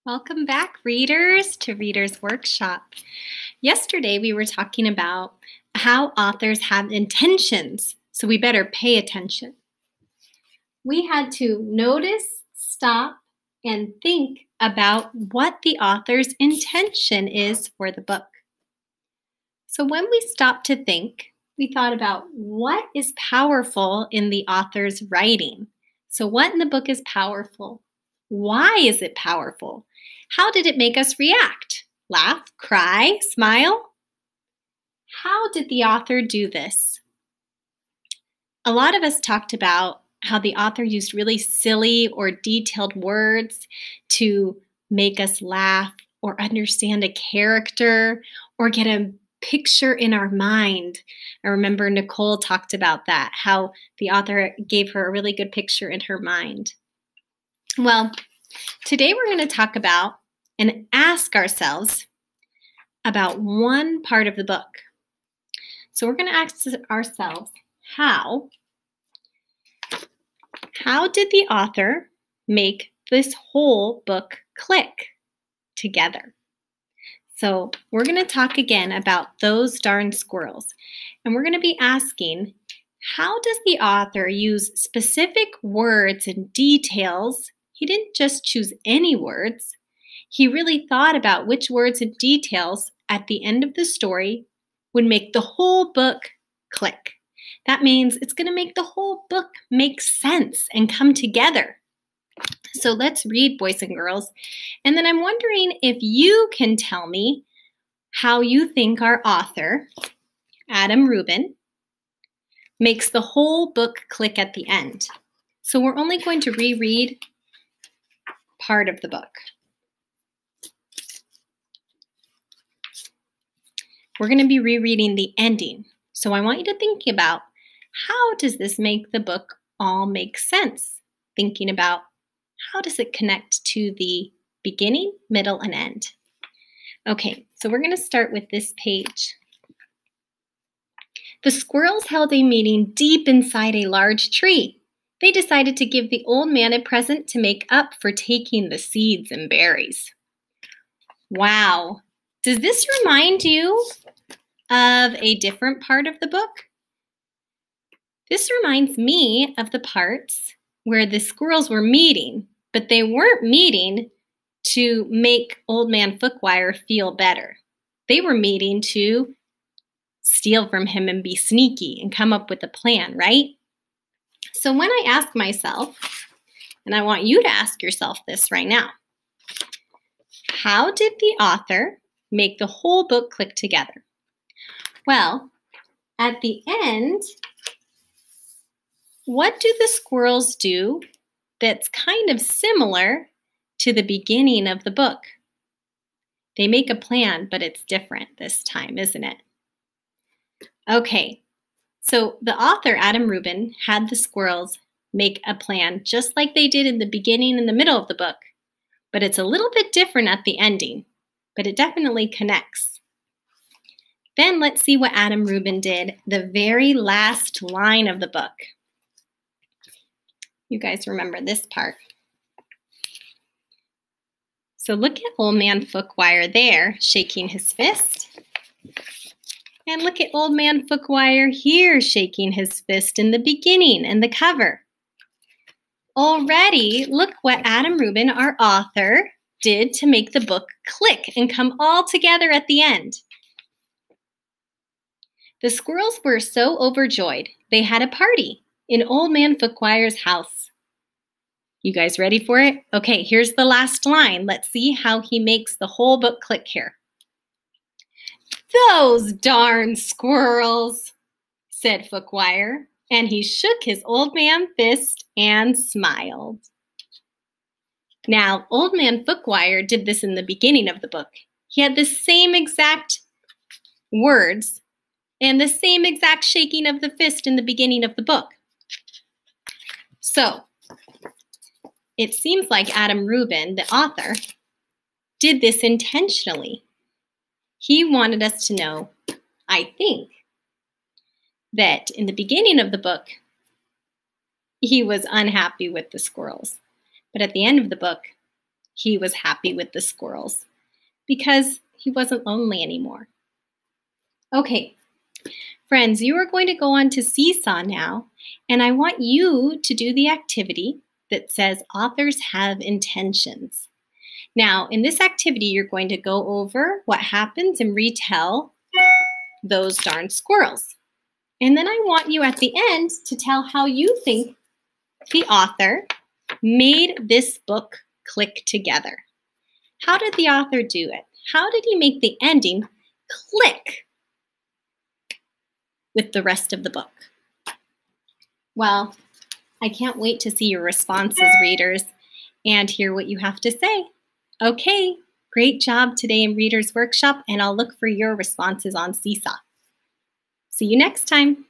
Welcome back, readers, to Reader's Workshop. Yesterday, we were talking about how authors have intentions, so we better pay attention. We had to notice, stop, and think about what the author's intention is for the book. So when we stopped to think, we thought about what is powerful in the author's writing. So what in the book is powerful? Why is it powerful? How did it make us react? Laugh, cry, smile? How did the author do this? A lot of us talked about how the author used really silly or detailed words to make us laugh or understand a character or get a picture in our mind. I remember Nicole talked about that, how the author gave her a really good picture in her mind. Well, today we're going to talk about and ask ourselves about one part of the book. So we're going to ask ourselves, how did the author make this whole book click together? So we're going to talk again about Those Darn Squirrels. And we're going to be asking, how does the author use specific words and details? He didn't just choose any words. He really thought about which words and details at the end of the story would make the whole book click. That means it's going to make the whole book make sense and come together. So let's read, boys and girls. And then I'm wondering if you can tell me how you think our author, Adam Rubin, makes the whole book click at the end. So we're only going to reread part of the book. We're going to be rereading the ending. So I want you to think about, how does this make the book all make sense? Thinking about, how does it connect to the beginning, middle, and end? Okay, so we're going to start with this page. The squirrels held a meeting deep inside a large tree. They decided to give the old man a present to make up for taking the seeds and berries. Wow, does this remind you of a different part of the book? This reminds me of the parts where the squirrels were meeting, but they weren't meeting to make Old Man Fookwire feel better. They were meeting to steal from him and be sneaky and come up with a plan, right? So when I ask myself, and I want you to ask yourself this right now, how did the author make the whole book click together? Well, at the end, what do the squirrels do that's kind of similar to the beginning of the book? They make a plan, but it's different this time, isn't it? Okay, so the author, Adam Rubin, had the squirrels make a plan just like they did in the beginning and the middle of the book, but it's a little bit different at the ending, but it definitely connects. Then let's see what Adam Rubin did the very last line of the book. You guys remember this part. So look at Old Man Fookwire there, shaking his fist. And look at Old Man Fookwire here, shaking his fist in the beginning and the cover. Already, look what Adam Rubin, our author, did to make the book click and come all together at the end. The squirrels were so overjoyed, they had a party in Old Man Fookwire's house. You guys ready for it? Okay, here's the last line. Let's see how he makes the whole book click here. "Those darn squirrels," said Fookwire, and he shook his old man fist and smiled. Now, Old Man Fookwire did this in the beginning of the book. He had the same exact words and the same exact shaking of the fist in the beginning of the book. So, it seems like Adam Rubin, the author, did this intentionally. He wanted us to know, I think, that in the beginning of the book, he was unhappy with the squirrels. But at the end of the book, he was happy with the squirrels because he wasn't lonely anymore. Okay, friends, you are going to go on to Seesaw now, and I want you to do the activity that says authors have intentions. Now, in this activity, you're going to go over what happens and retell those darn squirrels. And then I want you at the end to tell how you think the author made this book click together. How did the author do it? How did he make the ending click with the rest of the book? Well, I can't wait to see your responses, readers, and hear what you have to say. Okay, great job today in Reader's Workshop, and I'll look for your responses on Seesaw. See you next time.